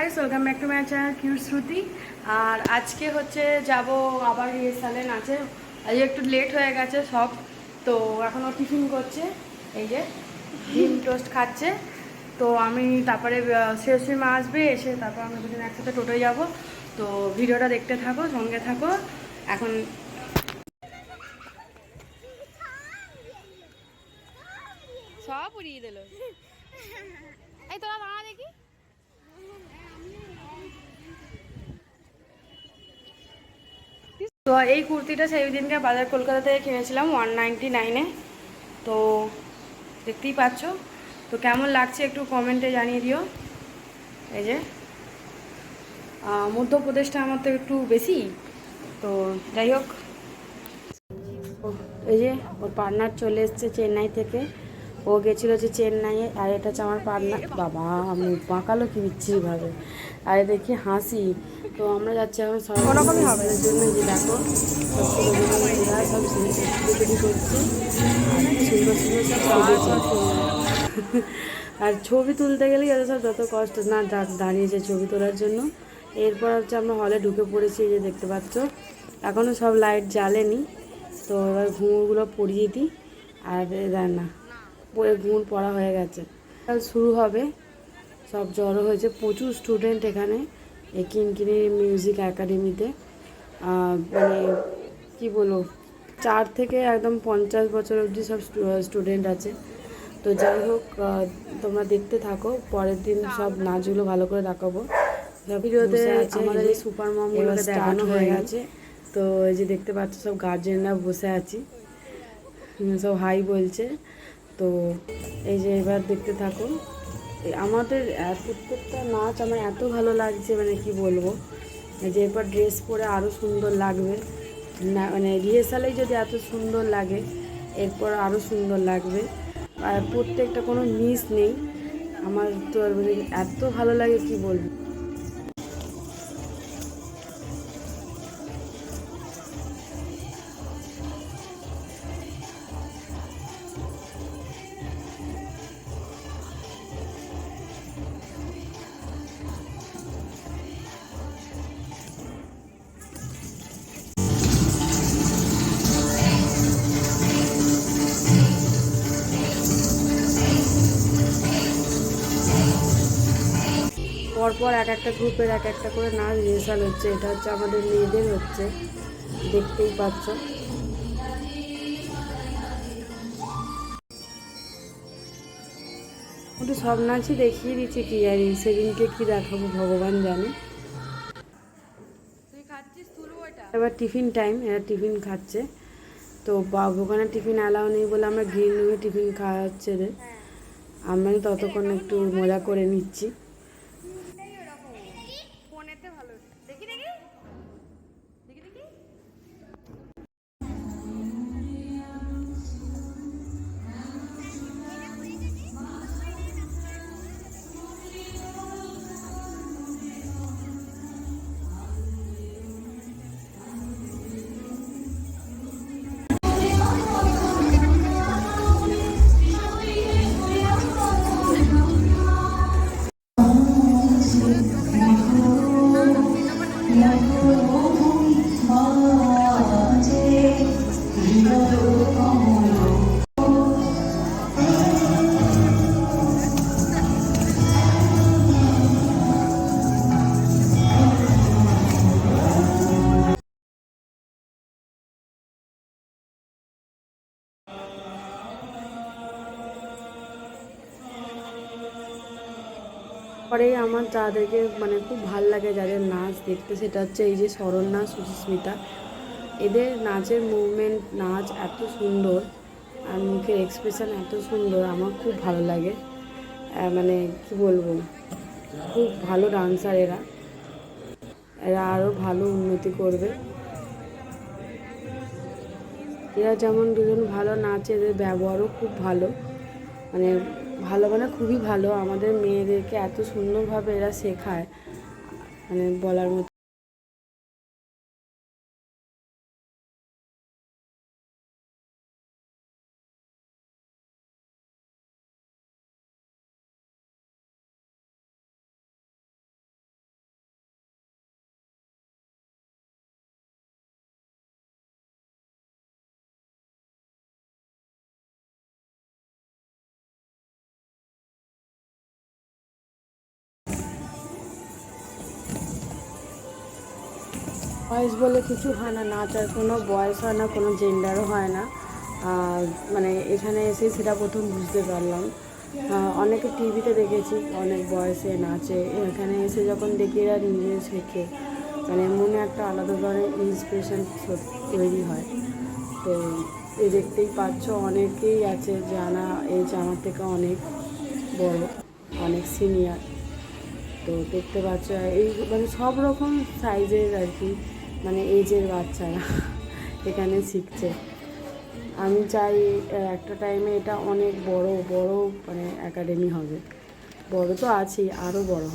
Guys, welcome back to my channel cute Shruti. আর আজকে হচ্ছে যাব আবার রিহার্সালে নাচে। আজকে একটু লেট হয়ে গেছে সব, তো এখনও টিফিন করছে, এই যে ডিম টোস্ট খাচ্ছে। তো আমি তারপরে শেষী মা আসবে, এসে তারপর আমরা দুজন একসাথে টোটোয় যাব। তো ভিডিওটা দেখতে থাকো, সঙ্গে থাকো। এখন সব উড়িয়ে দিল। এই তোরা দাঁড়া দেখি। তো এই কুর্তিটা সেই দিনকে বাজার কলকাতা থেকে কিনেছিলাম 199-এ। তো দেখতেই পাচ্ছ। তো কেমন লাগছে একটু কমেন্টে জানিয়ে দিও। এই যে মধ্যপ্রদেশটা আমার তো একটু বেশি, তো যাই হোক। এই যে ওর পার্টনার চলে এসছে চেন্নাই থেকে। ও গেছিলো যে চেন্নাইয়ে, আর এটা হচ্ছে আমার পার্টনার। বাবা মুখ বাঁকালো কি বিচ্ছিরিভাবে, আর দেখি হাসি। তো আমরা যাচ্ছি এখন সরকারের জন্য। যে দেখো সব ছোটো সব ছবি করছে, সুন্দর সুন্দর সব ছবি। আর ছবি তুলতে গেলে এত সব যত কষ্ট না দাঁড়িয়েছে ছবি তোলার জন্য। এরপর হচ্ছে আমরা হলে ঢুকে পড়েছি, এই যে দেখতে পাচ্ছ। এখনও সব লাইট জ্বালেনি, তো এবার ঘুঙুরগুলো পরিয়ে দিই। আর না পরে ঘুঙুর পড়া হয়ে গেছে, শুরু হবে। সব জড়ো হয়েছে, প্রচুর স্টুডেন্ট এখানে এই কিনকিনি মিউজিক একাডেমিতে। মানে কি বলবো, 4 থেকে একদম 50 বছর অবধি সব স্টুডেন্ট আছে। তো যাই হোক, তোমরা দেখতে থাকো, পরের দিন সব নাচগুলো ভালো করে দেখাবো। ভিডিওতে আমাদের এই সুপার মমগুলোকে দেখানো হয়ে গেছে। তো এই যে দেখতে পাচ্ছ সব গার্জেনরা বসে আছি, সব হাই বলছে। তো এই যে এবার দেখতে থাকো। আমাদের প্রত্যেকটা নাচ আমার এত ভালো লাগছে, মানে কি বলবো, যে এরপর ড্রেস পরে আরও সুন্দর লাগবে না। মানে রিহার্সালেই যদি এত সুন্দর লাগে, এরপর আরও সুন্দর লাগবে। আর প্রত্যেকটা কোনো মিস নেই। আমার তো মানে এত ভালো লাগে কি বলবো। পরপর এক একটা গ্রুপের এক একটা করে নাচ রিহার্সাল হচ্ছে। এটা হচ্ছে আমাদের মেয়েদের হচ্ছে, দেখতেই পাচ্ছ। একটু সব নাচই দেখিয়ে দিচ্ছি, কি জানি সেদিনকে কি দেখাবো ভগবান জানে। এবার টিফিন টাইম, এরা টিফিন খাচ্ছে। তো ওখানে টিফিন অ্যালাউ নেই বলে আমরা গ্রিন রুমে টিফিন খাওয়াচ্ছে রে। আমরা ততক্ষণ একটু মজা করে নিচ্ছি। পরে আমার যাদেরকে মানে খুব ভাল লাগে যাদের নাচ দেখতে, সেটা হচ্ছে এই যে শরণ্যা, সুস্মিতা। এদের নাচের মুভমেন্ট, নাচ এত সুন্দর, আর মুখের এক্সপ্রেশন এত সুন্দর, আমার খুব ভালো লাগে। মানে কি বলবো, খুব ভালো ডান্সার এরা। এরা আরও ভালো উন্নতি করবে। এরা যেমন দুজন ভালো নাচে, এদের ব্যবহারও খুব ভালো। মানে ভালো মানে খুবই ভালো। আমাদের মেয়েদেরকে এত সুন্দরভাবে এরা শেখায়, মানে বলার মতো। বয়স বলে কিছু হয় না, নাচার কোনো বয়স হয় না, কোনো জেন্ডারও হয় না। আর মানে এখানে এসে সেটা প্রথম বুঝতে পারলাম। অনেকে টিভিতে দেখেছি অনেক বয়সে নাচে, এখানে এসে যখন দেখি এরা নিজে শেখে, মানে মনে একটা আলাদা ধরনের ইন্সপিরেশন তৈরি হয়। তো এই দেখতেই পাচ্ছ অনেকেই আছে জানা এজ আমার থেকে অনেক বড়, অনেক সিনিয়র। তো দেখতে পাচ্ছ এই মানে সব রকম সাইজের আর কি, মানে এজের বাচ্চারা এখানে শিখছে। আমি চাই একটা টাইমে এটা অনেক বড় বড় মানে একাডেমি হবে, বড় তো আছেই, আরও বড়।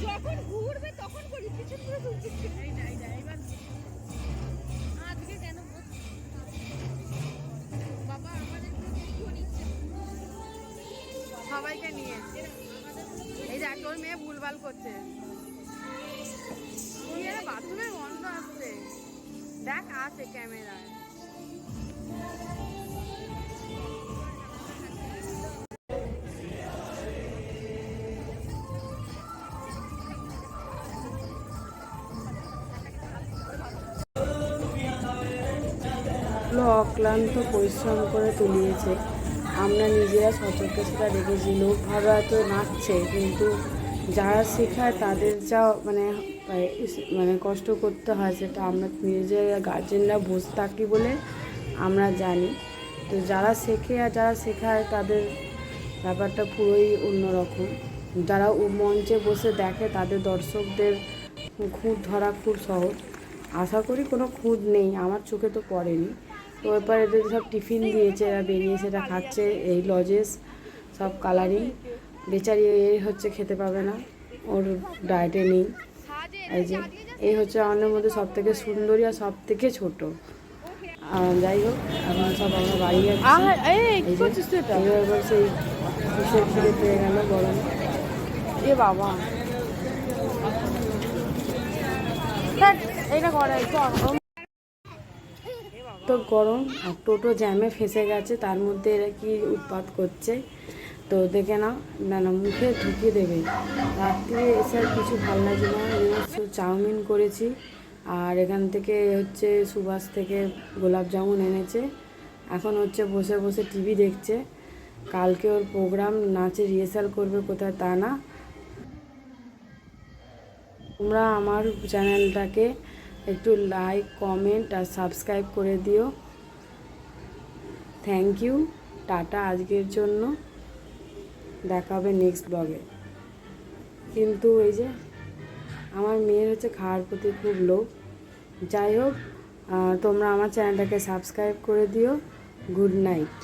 যখন ঘুরবে তখন করি পিছন করে তুলছি আজকে কেন বাবা আমাদের সবাইকে নিয়ে এই যে তোর মেয়ে ভুলভাল করছে, বাথরুমে গন্ধ আসছে, দেখ আছে ক্যামেরায়। অক্লান্ত পরিশ্রম করে তুলিয়েছে, আমরা নিজেরা সচক্ষে সেটা দেখেছি। লোকভাবে হয়তো নাচছে, কিন্তু যারা শেখায় তাদের যা মানে মানে কষ্ট করতে হয় সেটা আমরা নিজেরা গার্জেনরা বসে থাকি বলে আমরা জানি। তো যারা শেখে আর যারা শেখায় তাদের ব্যাপারটা পুরোই অন্যরকম। যারা মঞ্চে বসে দেখে তাদের দর্শকদের খুঁত ধরা খুব সহজ। আশা করি কোনো খুঁত নেই, আমার চোখে তো পড়েনি। তো এরপর এদের সব টিফিন দিয়েছে, এরা বেরিয়ে সেটা খাচ্ছে, এই লজেস সব কালারিং। বেচারি এই হচ্ছে খেতে পাবে না, ওর ডায়েটে নেই। এই যে এই হচ্ছে আমাদের মধ্যে সব থেকে সুন্দরী আর সব থেকে ছোটো। যাই হোক, এখন সব আমরা বাড়ি যাচ্ছি। এবার সেই কিসের খিদে পেয়ে গেল গরম, এ বাবা এটা করে তো গরম। আর টোটো জ্যামে ফেসে গেছে, তার মধ্যে এরা কি উৎপাত করছে তো দেখে না, না না মুখে ঢুকিয়ে দেবে। রাত্রিরে এসে আর কিছু ভালো লাগছে না, চাউমিন করেছি। আর এখান থেকে হচ্ছে সুভাষ থেকে গোলাপ জামুন এনেছে, এখন হচ্ছে বসে বসে টিভি দেখছে। কালকে ওর প্রোগ্রাম, নাচে রিহার্সাল করবে কোথায় তা না। তোমরা আমার চ্যানেলটাকে একটু লাইক, কমেন্ট আর সাবস্ক্রাইব করে দিও। থ্যাংক ইউ, টাটা আজকের জন্য, দেখা হবে নেক্সট ব্লগে। কিন্তু এই যে আমার মেয়ের হচ্ছে খাওয়ার প্রতি খুব লোভ। যাই হোক, তোমরা আমার চ্যানেলটাকে সাবস্ক্রাইব করে দিও। Good night.